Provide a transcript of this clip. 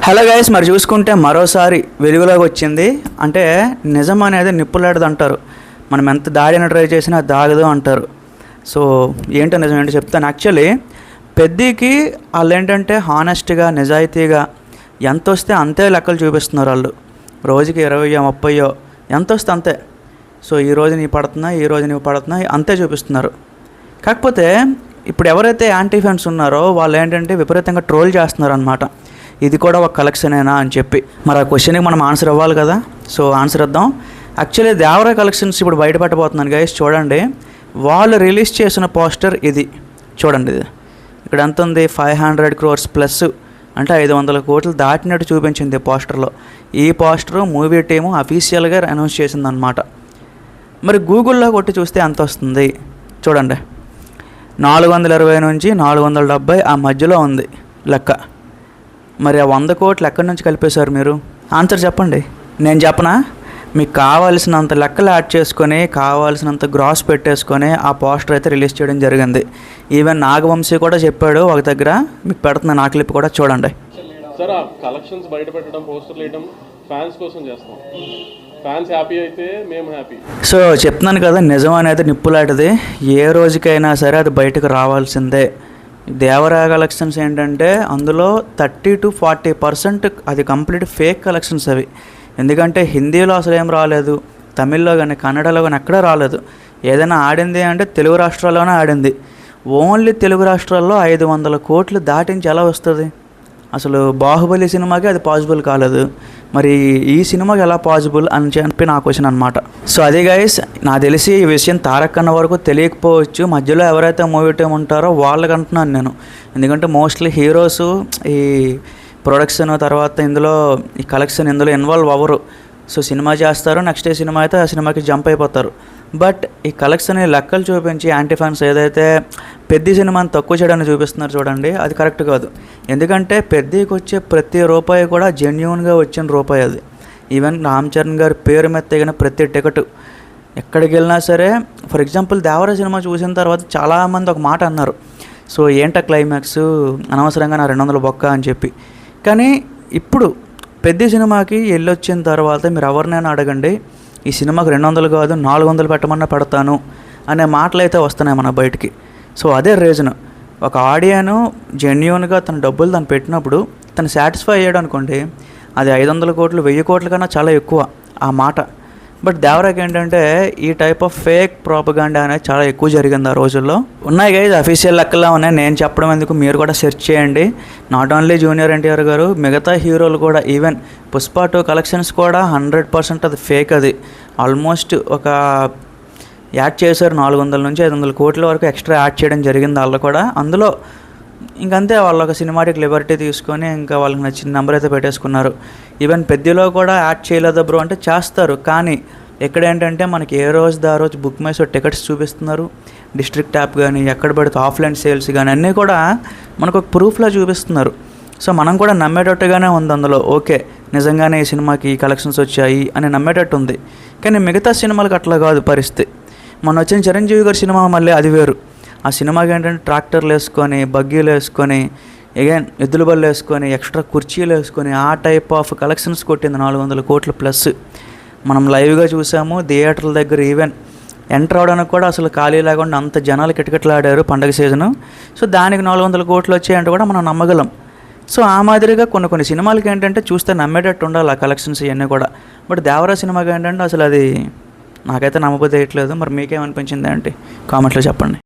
Hello guys, మరి చూసుకుంటే మరోసారి వెలుగులోకి వచ్చింది. అంటే నిజం అనేది నిప్పులాడదు అంటారు. మనం ఎంత దాడిని ట్రై చేసినా దాగదు అంటారు. సో ఏంటో నిజం ఏంటో చెప్తాను. యాక్చువల్లీ పెద్దకి వాళ్ళు ఏంటంటే హానెస్ట్గా నిజాయితీగా ఎంత వస్తే అంతే లెక్కలు చూపిస్తున్నారు. వాళ్ళు రోజుకి 20 30 ఎంత వస్తే అంతే. సో ఈరోజు నీ పడుతున్నా, ఈరోజు నీవు పడుతున్నా అంతే చూపిస్తున్నారు. కాకపోతే ఇప్పుడు ఎవరైతే యాంటీ ఫ్యాన్స్ ఉన్నారో వాళ్ళు ఏంటంటే విపరీతంగా ట్రోల్ చేస్తున్నారు అనమాట. ఇది కూడా ఒక కలెక్షనేనా అని చెప్పి. మరి ఆ క్వశ్చన్కి మనం ఆన్సర్ ఇవ్వాలి కదా. సో ఆన్సర్ ఇద్దాం. యాక్చువల్లీ దేవరా కలెక్షన్స్ ఇప్పుడు బయటపెట్టబోతున్నాను గైస్. చూడండి, వాళ్ళు రిలీజ్ చేసిన పోస్టర్ ఇది. చూడండి, ఇది ఇక్కడ ఎంత ఉంది, 500 crores ప్లస్, అంటే 500 కోట్లు దాటినట్టు చూపించింది పోస్టర్లో. ఈ పోస్టర్ మూవీ టీము అఫీషియల్గా అనౌన్స్ చేసిందనమాట. మరి గూగుల్లో కొట్టి చూస్తే ఎంత వస్తుంది చూడండి. 420 నుంచి 470 ఆ మధ్యలో ఉంది లెక్క. మరి ఆ 100 కోట్లు ఎక్కడి నుంచి కలిపేశారు మీరు? ఆన్సర్ చెప్పండి. నేను చెప్పనా? మీకు కావాల్సినంత లెక్కలు యాడ్ చేసుకొని కావాల్సినంత గ్రాస్ పెట్టేసుకొని ఆ పోస్టర్ అయితే రిలీజ్ చేయడం జరిగింది. ఈవెన్ నాగవంశీ కూడా చెప్పాడు ఒక దగ్గర. మీకు పెడుతున్న నా క్లిప్ కూడా చూడండి. సార్, ఆ కలెక్షన్స్ బయట పెట్టడం, పోస్టర్లు వేయడం ఫ్యాన్స్ కోసం చేస్తాం. ఫ్యాన్స్ హ్యాపీ అయితే మేము హ్యాపీ. సో చెప్తున్నాను కదా, నిజం అనేది నిప్పులాంటిది. ఏ రోజుకైనా సరే అది బయటకు రావాల్సిందే. దేవరా కలెక్షన్స్ ఏంటంటే అందులో 30 to 40% అది కంప్లీట్ ఫేక్ కలెక్షన్స్ అవి. ఎందుకంటే హిందీలో అసలు ఏం రాలేదు, తమిళ్లో కానీ కన్నడలో కానీ ఎక్కడా రాలేదు. ఏదైనా ఆడింది అంటే తెలుగు రాష్ట్రాల్లోనే ఆడింది. ఓన్లీ తెలుగు రాష్ట్రాల్లో 500 కోట్లు దాటించి ఎలా వస్తుంది? అసలు బాహుబలి సినిమాకి అది పాసిబుల్ కాలేదు, మరి ఈ సినిమాకి ఎలా పాసిబుల్ అని చెప్పి నా క్వశ్చన్ అనమాట. సో అదే గైస్, నాకు తెలిసి ఈ విషయం తారక్ అన్న వరకు తెలియకపోవచ్చు. మధ్యలో ఎవరైతే మూవీ టీం ఉంటారో వాళ్ళకి అంటున్నాను నేను. ఎందుకంటే మోస్ట్లీ హీరోస్ ఈ ప్రొడక్షన్ తర్వాత ఇందులో ఈ కలెక్షన్ ఇందులో ఇన్వాల్వ్ అవ్వరు. సో సినిమా చేస్తారు, నెక్స్ట్ డే సినిమా అయితే ఆ సినిమాకి జంప్ అయిపోతారు. బట్ ఈ కలెక్షన్ లెక్కలు చూపించి యాంటీ ఫ్యాన్స్ ఏదైతే పెద్ద సినిమాని తక్కువ చేయడానికి చూపిస్తున్నారు చూడండి, అది కరెక్ట్ కాదు. ఎందుకంటే పెద్దకి వచ్చే ప్రతి రూపాయి కూడా జెన్యూన్గా వచ్చిన రూపాయి అది. ఈవెన్ రామ్ చరణ్ గారి పేరు మీద తెగిన ప్రతి టికెట్ ఎక్కడికి వెళ్ళినా సరే. ఫర్ ఎగ్జాంపుల్ దేవరా సినిమా చూసిన తర్వాత చాలామంది ఒక మాట అన్నారు, సో ఏంట క్లైమాక్స్ అనవసరంగా నా 200 బొక్క అని చెప్పి. కానీ ఇప్పుడు పెద్ద సినిమాకి వెళ్ళొచ్చిన తర్వాత మీరు ఎవరినైనా అడగండి, ఈ సినిమాకి 200 కాదు 400 పెట్టమన్నా పెడతాను అనే మాటలు అయితే వస్తున్నాయి మన బయటికి. సో అదే రీజన్. ఒక ఆడియను జెన్యూన్గా తన డబ్బులు తను పెట్టినప్పుడు తను సాటిస్ఫై అయ్యాడు అనుకోండి, అది 500 కోట్లు 1000 కోట్ల కన్నా చాలా ఎక్కువ ఆ మాట. బట్ దేవరాకి ఏంటంటే ఈ టైప్ ఆఫ్ ఫేక్ ప్రాపగాండా అనేది చాలా ఎక్కువ జరిగింది ఆ రోజుల్లో. ఉన్నాయి గైజ్, అఫీషియల్ లెక్కలా ఉన్నాయి. నేను చెప్పడం ఎందుకు, మీరు కూడా సెర్చ్ చేయండి. నాట్ ఓన్లీ జూనియర్ ఎన్టీఆర్ గారు, మిగతా హీరోలు కూడా. ఈవెన్ పుష్ప 2 కలెక్షన్స్ కూడా 100% అది ఫేక్. అది ఆల్మోస్ట్ ఒక యాడ్ చేశారు 400 నుంచి 500 కోట్ల వరకు ఎక్స్ట్రా యాడ్ చేయడం జరిగింది వాళ్ళు కూడా. అందులో ఇంకంతే, వాళ్ళు ఒక సినిమాటిక్ లిబర్టీ తీసుకొని ఇంకా వాళ్ళకి నచ్చిన నెంబర్ అయితే పెట్టేసుకున్నారు. ఈవెన్ పెద్దలో కూడా యాడ్ చేయలేదు బ్రో అంటే చేస్తారు. కానీ ఎక్కడ ఏంటంటే మనకి ఏ రోజు ఆ రోజు బుక్ మై షో టికెట్స్ చూపిస్తున్నారు, డిస్ట్రిక్ట్ యాప్ కానీ ఎక్కడ పడితే ఆఫ్లైన్ సేల్స్ కానీ అన్నీ కూడా మనకు ఒక ప్రూఫ్లా చూపిస్తున్నారు. సో మనం కూడా నమ్మేటట్టుగానే ఉంది అందులో. ఓకే, నిజంగానే ఈ సినిమాకి ఈ కలెక్షన్స్ వచ్చాయి అని నమ్మేటట్టు ఉంది. కానీ మిగతా సినిమాలకు అట్లా కాదు పరిస్థితి. మొన్న వచ్చిన చిరంజీవి గారి సినిమా మళ్ళీ అది వేరు. ఆ సినిమాకి ఏంటంటే ట్రాక్టర్లు వేసుకొని, బగ్గీలు వేసుకొని, అగైన్ ఎద్దుల బళ్ళు వేసుకొని, ఎక్స్ట్రా కుర్చీలు వేసుకొని ఆ టైప్ ఆఫ్ కలెక్షన్స్ కొట్టింది 400 కోట్లు ప్లస్. మనం లైవ్గా చూసాము థియేటర్ల దగ్గర. ఈవెన్ ఎంటర్ అవడానికి కూడా అసలు ఖాళీ లేకుండా అంత జనాలు కిటకిటలాడారు పండగ సీజను. సో దానికి 400 కోట్లు వచ్చాయంటే కూడా మనం నమ్మగలం. సో ఆ మాదిరిగా కొన్ని సినిమాలకి ఏంటంటే చూస్తే నమ్మేటట్టు ఉండాలి ఆ కలెక్షన్స్ ఇవన్నీ కూడా. బట్ దేవరా సినిమాకి ఏంటంటే అసలు అది నాకైతే నమ్మబోదేయట్లేదు. మరి మీకేమనిపించింది అంటే కామెంట్లో చెప్పండి.